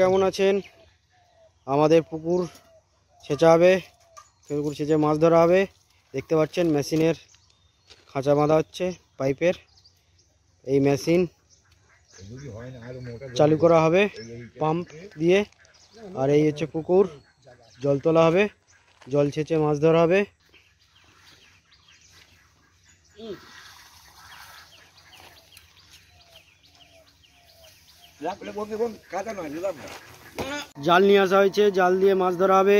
কেমন আছেন? আমাদের পুকুর ছেঁচা হবে, পুকুর ছেঁচে মাছ ধরা হবে। দেখতে পাচ্ছেন মেশিনের খাঁচা বাঁধা হচ্ছে পাইপের। এই মেশিন চালু করা হবে পাম্প দিয়ে। আর এই হচ্ছে পুকুর, জল তোলা হবে, জল ছেঁচে মাছ ধরা হবে। জাল নিয়ে আসা হয়েছে, জাল দিয়ে মাছ ধরা হবে।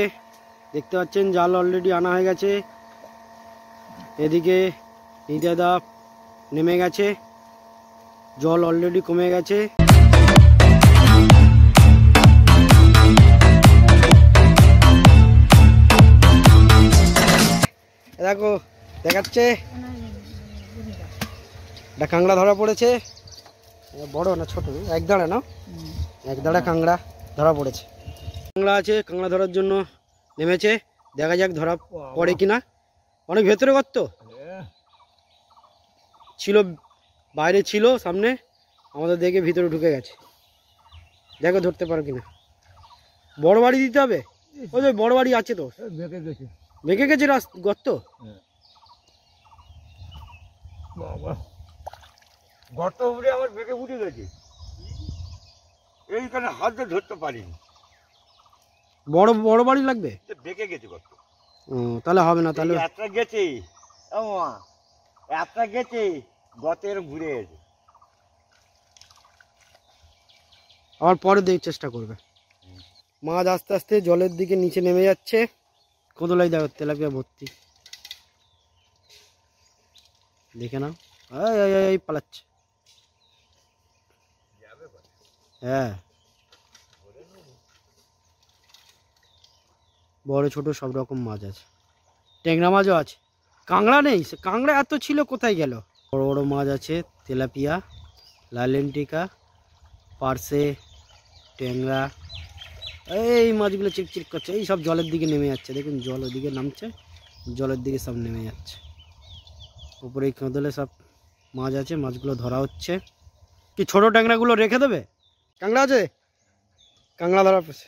দেখতে পাচ্ছেন জাল অলরেডি আনা হয়ে গেছে। এদিকে নিদাদা নেমে গেছে, জল অলরেডি কমে গেছে। দেখো দেখাচ্ছে একটা কাঁকড়া ধরা পড়েছে। বড় না ছোট? এক দাঁড়া না, এক দাঁড়া কাঁকড়া ধরা পড়েছে। কাঁকড়া আছে, কাঁকড়া ধরার জন্য নেমেছে। দেখা যাক ধরা পড়ে কিনা। অনেক ভেতরে গর্ত ছিল, বাইরে ছিল সামনে, আমাদের দেখে ভিতরে ঢুকে গেছে। দেখো ধরতে পারো কিনা। বড় বাড়ি দিতে হবে, ওই যে বড় বাড়ি আছে তো, ভেঙে গেছে গর্ত। গর্ত উঠে আমার বেঁকে উঠে গেছে, এইখানে হাত দিয়ে ধরতে পারিনি। বড় বড় বাড়ি লাগবে, বেঁকে গেছে গর্ত। তাহলে হবে না। তাহলে একটা গেছে, একটা গেছে গর্তের ঘুরে গেছে। আবার পরে দিয়ে চেষ্টা করবে। মাছ আস্তে আস্তে জলের দিকে নিচে নেমে যাচ্ছে। কোদলাই দেখো তেলাপিয়া ভর্তি, দেখে নাও। এই পালাচ্ছে। হ্যাঁ, বড় ছোট সব রকম মাছ আছে, ট্যাংরা মাছও আছে। কাঁকড়া নেই, কাঁকড়া এত ছিল কোথায় গেল? বড় বড় মাছ আছে, তেলাপিয়া, লালেন্টিকা, পার্সে, ট্যাংরা। এই মাছগুলো চিকচিক করছে, এই সব জলের দিকে নেমে যাচ্ছে। দেখুন জল ওদিকে নামছে, জলের দিকে সব নেমে যাচ্ছে। উপরে এই কাঁদলে সব মাছ আছে, মাছগুলো ধরা হচ্ছে। কি ছোট ট্যাংরাগুলো রেখে দেবে? কাঁকড়া আছে, কাঁকড়া ধরা পড়ছে।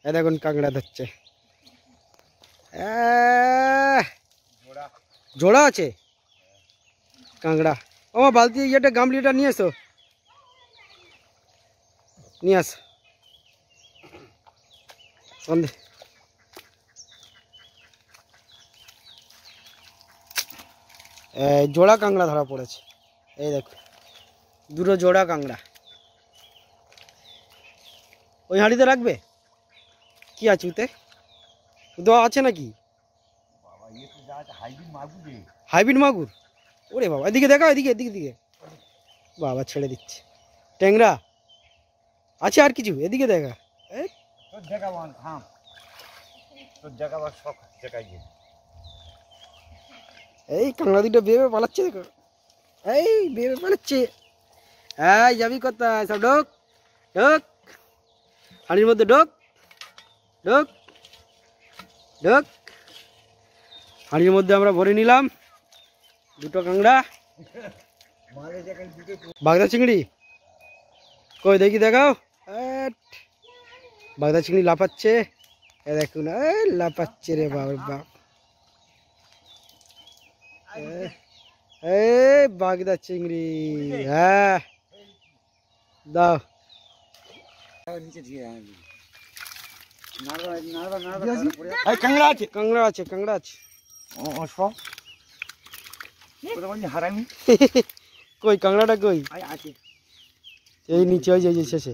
এ দেখুন কাঁকড়া ধরছে, জোড়া আছে কাঁকড়া। ও বালতি ইয়েটা গামলিটা নিয়ে এসো, নিয়ে আস। জোড়া কাঁকড়া ধরা পড়েছে। এই দেখো দুটো জোড়া কাঁকড়া। ওই হাঁড়িতে রাখবে? কি আছে ওতে? দেওয়া আছে নাকি? হাইব্রিড মাগুর? ওরে বাবা, এদিকে দেখা, এদিকে এদিকে দিকে। বাবা ছেড়ে দিচ্ছে। ট্যাংরা আছে আর কিছু? এদিকে দেখা। এই কাঁকড়া দুটো বেবে পালাচ্ছে, দেখো এই বেবে পালাচ্ছে। এই যাবি কোথায়? সব ঢোক ঢোক, হাঁড়ির মধ্যে ঢোক ঢোক ঢোক। হাঁড়ির মধ্যে আমরা ভরে নিলাম দুটো কাঁকড়া। বাগদা চিংড়ি কই দেখি, দেখাও। বাগদা চিংড়ি লাফাচ্ছে, এ দেখুন লাফাচ্ছে রে বাবা। এই বাগদা চিংড়ি, হ্যাঁ দাও। কাঁকড়া আছে, কাঁকড়া আছে, কাঁকড়া আছে। কই কাঁকড়াটা কই? এই নিচে, ওই যে শেষে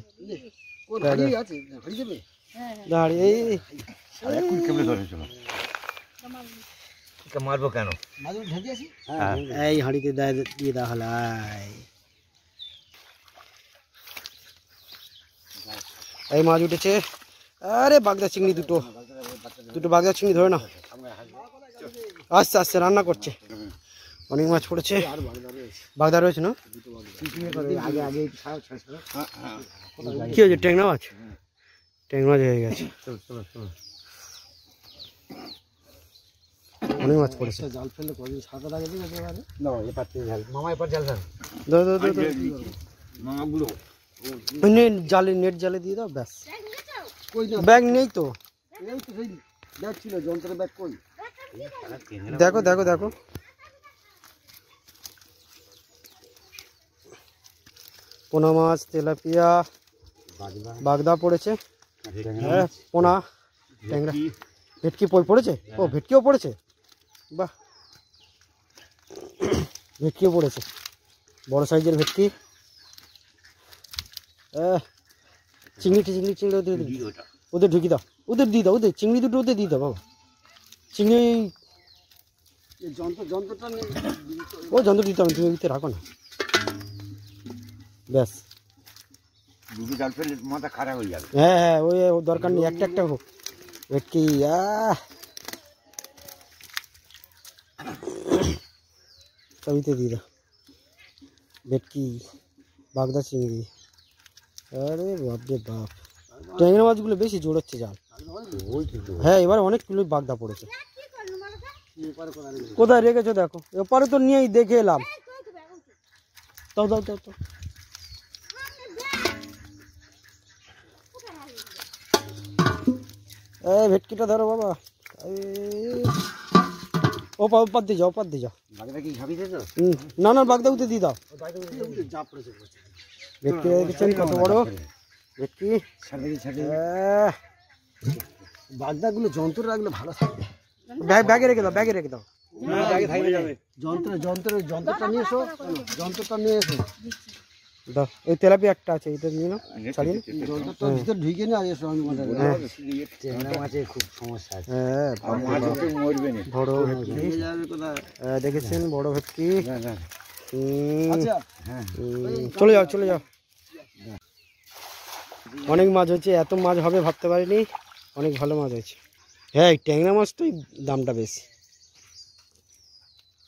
দাঁড়িয়ে। মারবো কেন? এই হাঁড়িতে দিয়ে দেওয়া হলো। এই মাছ উঠেছে। আরে বাগদা চিংড়ি দুটো, দুটো বাগদা চিংড়ি ধরে না। আস্তে আস্তে রান্না করছে। অনেক মাছ পড়েছে, বাগদা রয়েছে না? কি হয়েছে? ট্যাংরা মাছ, ট্যাংরা মাছ হয়ে গেছে। অনেক মাছ পড়েছে। জাল ফেললে কদিন সাদা লাগে না? মামা এবার জাল ফেল, মামাগুলো জালে নেট জালে দিয়ে দাও ব্যাস। ব্যাগ নেই তো, ব্যাগ ছিল যন্ত্রের ব্যাগ কই? দেখো দেখো দেখো পোনা মাছ, তেলাপিয়া, বাগদা পড়েছে, হ্যাঁ পোনা, ট্যাংরা, ভেটকি পড়েছে। ও ভেটকিও পড়েছে, বাহ ভেটকিও পড়েছে, বড় সাইজের ভেটকি। চিংড়ি চিংড়ি চিংড়ি ওদের ঢুকি দাও, ওদের দিয়ে দাও, ওদের চিংড়ি দুটো ওদের দিয়ে দাও বাবা। চিংড়ি যন্ত্রটা ও যন্ত্র দিতে হবে, তুমি দিতে রাখো না ব্যাস। দুটো জাল ফেললে মাথা খারাপ হয়ে যাবে। হ্যাঁ হ্যাঁ ওই দরকার নেই, একটা একটা হোক ভেটকি। সবিতে দিয়ে দাও ভেটকি, বাগদা, চিংড়ি। আরে বাপ রে বাপ, ট্যাংরা মাছগুলো বেশি জোড়াচ্ছে জাল। হ্যাঁ এবার অনেকগুলো বাগদা পড়েছে। কোথায় রেখেছো দেখো, এপারে তো নিয়েই দেখে এলাম। দাও দাও দাও দাও। এই ভেটকিটা ধরো বাবা। ওপার দিয়ে যাও, ওপার দিয়ে যাও। বাগদা কি খাবি তো? না না বাগদা উঠে দিয়ে দাও। ভেটকি দেখেছেন কত বড় ভেটকি। বাগদাগুলো যন্ত্র রাখলে ভালো থাকবে। ব্যাগে রেখে দাও, ব্যাগে রেখে দাও। যন্ত্রটা নিয়ে এসো, যন্ত্রটা নিয়ে এসো। দাও ওই তেলাপি একটা আছে, এটা নিয়ে নাও, ছাড়িয়ে যন্ত্রটা ভিতরে ঢুকে নিয়ে এসো। ট্যাংরা মাছের খুব সমস্যা আছে। হ্যাঁ মরবে না। বড় ভেটকি দেখেছেন, বড় ভেটকি। চলে যাও চলে যাও। অনেক মাছ হচ্ছে, এত মাছ হবে ভাবতে পারিনি, অনেক ভালো মাছ হয়েছে। হ্যাঁ এই ট্যাংরা মাছটাই দামটা বেশি,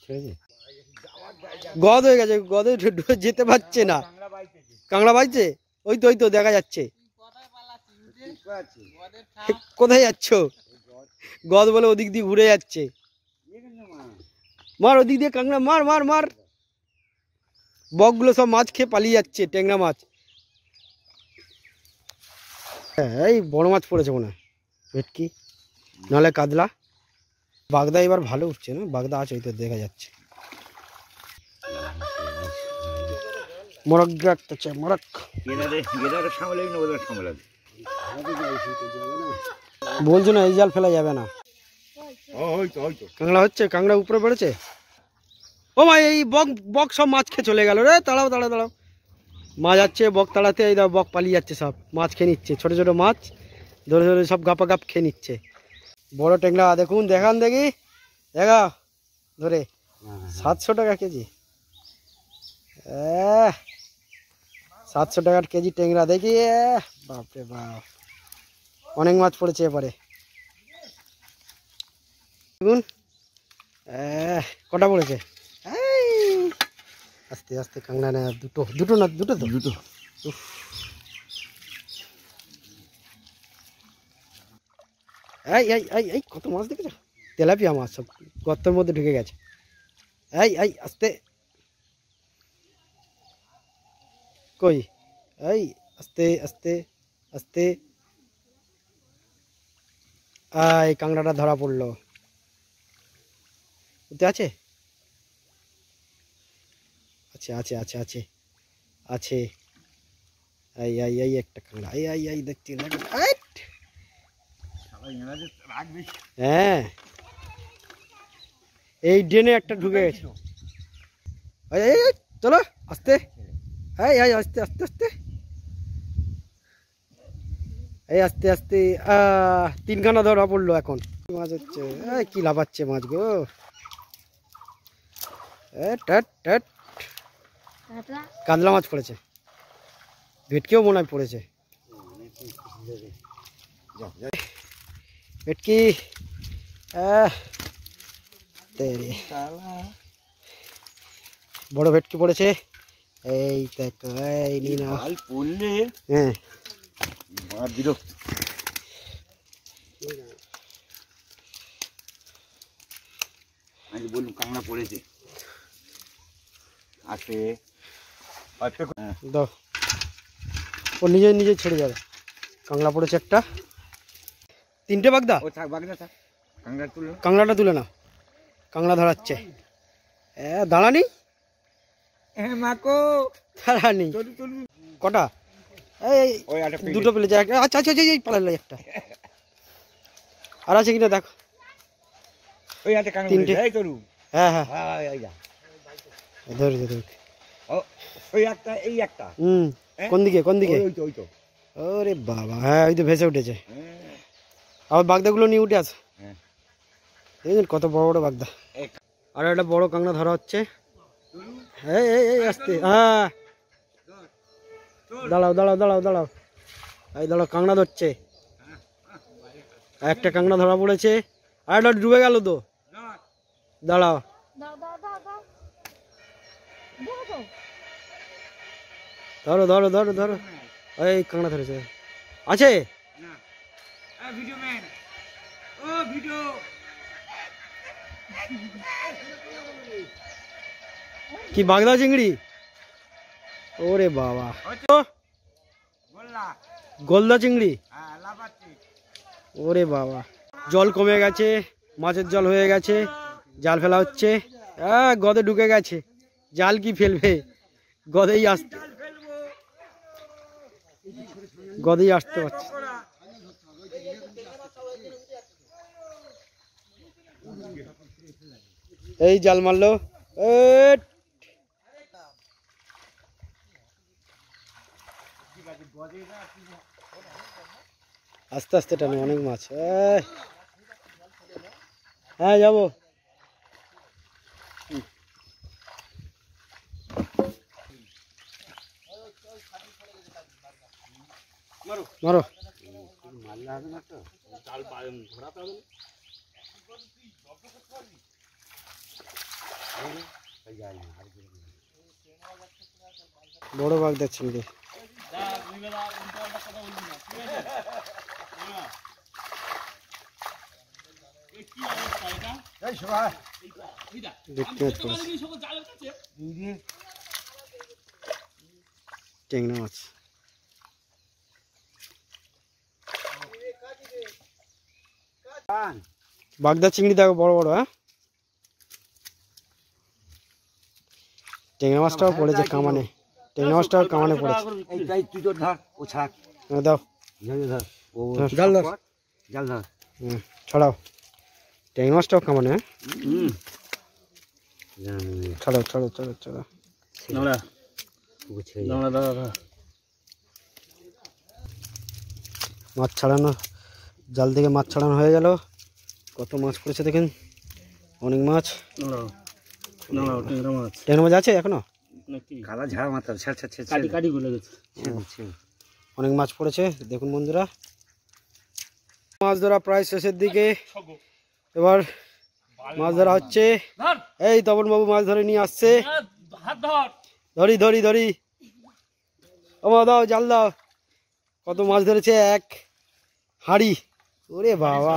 ঠিক আছে। গদ হয়ে গেছে, গদে যেতে পারছে না। কাঁকড়া বাইছে, ওই তো দেখা যাচ্ছে। কোথায় যাচ্ছ? গদ বলে ওদিক দিয়ে ঘুরে যাচ্ছে। মার ওদিক দিয়ে কাঁকড়া, মার মার মার। বকগুলো সব মাছ খেয়ে পালিয়ে যাচ্ছে, ট্যাংরা মাছ। হ্যাঁ এই বড় মাছ পড়েছে মনে হয়, ভেটকি নাহলে কাতলা। বাগদা এবার ভালো উঠছে না, বাগদা আছে ওই তো দেখা যাচ্ছে। মোরগ একটা আছে, মোরগ। বলছো না এই জাল ফেলা যাবে না। কাঁকড়া হচ্ছে, কাঁকড়া উপরে পড়েছে। ও মা এই বক সব মাছ খেয়ে চলে গেল রে। দাঁড়াও দাঁড়াও দাঁড়াও, মাছ যাচ্ছে বক তাড়াতে। এই দাও বক পালিয়ে যাচ্ছে, সব মাছ খেয়ে নিচ্ছে, ছোট ছোট মাছ ধরে ধরে সব গাপা গাপ খেয়ে নিচ্ছে। বড় ট্যাংরা দেখুন, দেখান দেখি, দেখা ধরে 700 টাকা কেজি। 700 টাকার কেজি ট্যাংরা দেখি। বাপরে বাপ, অনেক মাছ পড়েছে এবারে। দেখুন কটা পড়েছে। আস্তে আস্তে কাঁকড়া না, দুটো দুটো না, দুটো তো দুটো। এই এই এই এই কত মাছ দেখেছো, তেলাপিয়া মাছ সব গর্তের মধ্যে ঢুকে গেছে। এই এই আস্তে, কই এই আস্তে আস্তে আস্তে। এই কাঁকড়াটা ধরা পড়লো, ওতে আছে আছে আছে আছে আছে আছে। এই এই এই একটা কাঁকড়া, এই এই এই দেখছি। হ্যাঁ এই ড্রেনে একটা ঢুকে গেছে। এই চলো আস্তে, এই এই আস্তে আস্তে আস্তে, এই আস্তে আস্তে। 3খানা ধরা পড়লো এখন। মাছ হচ্ছে, কি লাফাচ্ছে মাছ গো। কাতলা মাছ পড়েছে, ভেটকিও মনে হয় পড়েছে। ভেটকি বড় ভেটকি পড়েছে। এই দেখো, এই নি না পড়লে হ্যাঁ বিরক্ত। বলুন কাঁকড়া পড়েছে আছে। দাও ও নিজে নিজে ছেড়ে যাবে। কাঁকড়া পড়েছে একটা, 3টে বাগদা। ও থাক বাগদা থাক, কাঁকড়া তুলো। কাঁকড়াটা তুলে না, কাঁকড়া ধরাচ্ছে। দাঁড়ানি হ্যাঁ মাকো, দাঁড়ানি। চলু চলু। কটা? এই ওই একটা দুটো পেলেছে। আচ্ছা আচ্ছা এই পালালো একটা। আর আছে কিনা দেখো। ওই একটা কাঁকড়া 3টে। এই চলু। হ্যাঁ হ্যাঁ হ্যাঁ এই যা। ধরে ধরে। ও ওই একটা, এই একটা। কোন দিকে কোন দিকে? ওই তো ওই তো। ওরে বাবা, হ্যাঁ ওই তো ভেসে উঠেছে। হ্যাঁ। আবার বাগদাগুলো নিয়ে উঠে আছে। হ্যাঁ। দেখুন কত বড় বড় বাগদা। আর একটা বড় কাঁকড়া ধরা হচ্ছে। এই আসতে, হ্যাঁ দাঁড়াও দাঁড়াও দাঁড়াও দাঁড়াও, এই দাঁড়াও, কাঁকড়া ধরছে। একটা কাঁকড়া ধরা পড়েছে, আর একটা ডুবে গেল তো। দাঁড়াও, ধরো ধরো ধরো ধরো। এই কাঁকড়া ধরেছে, আছে। কি বাগদা চিংড়ি? ওরে বাবা, গলদা চিংড়ি। ওরে বাবা, জল কমে গেছে, মাছের জল হয়ে গেছে, জাল ফেলা হচ্ছে। গদে ঢুকে গেছে, জাল কি ফেলবে, গদেই আসতে, গদেই আসতে পারছে। এই জাল মারলো। আস্তে আস্তে টানো, অনেক মাছ। হ্যাঁ যাবো। মারো। বড় বাগদা চিংড়ি। ট্যাংরা মাছ। বাগদা চিংড়ি দেখো বড় বড়। হ্যাঁ, ট্যাংরা মাছটাও পড়েছে কামানে, ট্যাংরা মাছটাও কামানে পড়েছে। তুই তো ধর, ও ছাড়। দাও, ধর ও জাল ধর, জাল ধর। ছড়াও। ট্যাংরা মাছটাও কামানে। ছড়াও ছড়াও ছড়াও ছড়াও। মাছ ছাড়ানো, জাল থেকে মাছ ছাড়ানো হয়ে গেল। কত মাছ পড়েছে দেখেন, অনেক মাছ। ট্যাংরা মাছ আছে এখনো, কালা ঝাড়া মাথা ছেড় ছেড় ছেড় কাটি গলে গেছে। অনেক মাছ পড়েছে দেখুন বন্ধুরা। মাছ ধরা প্রায় শেষের দিকে, এবার মাছ ধরা হচ্ছে। এই তপন বাবু মাছ ধরে নিয়ে আসছে। ধরি ধরি ধরি, ও দাও জাল দাও। কত মাছ ধরেছে, এক হাঁড়ি। ওরে বাবা।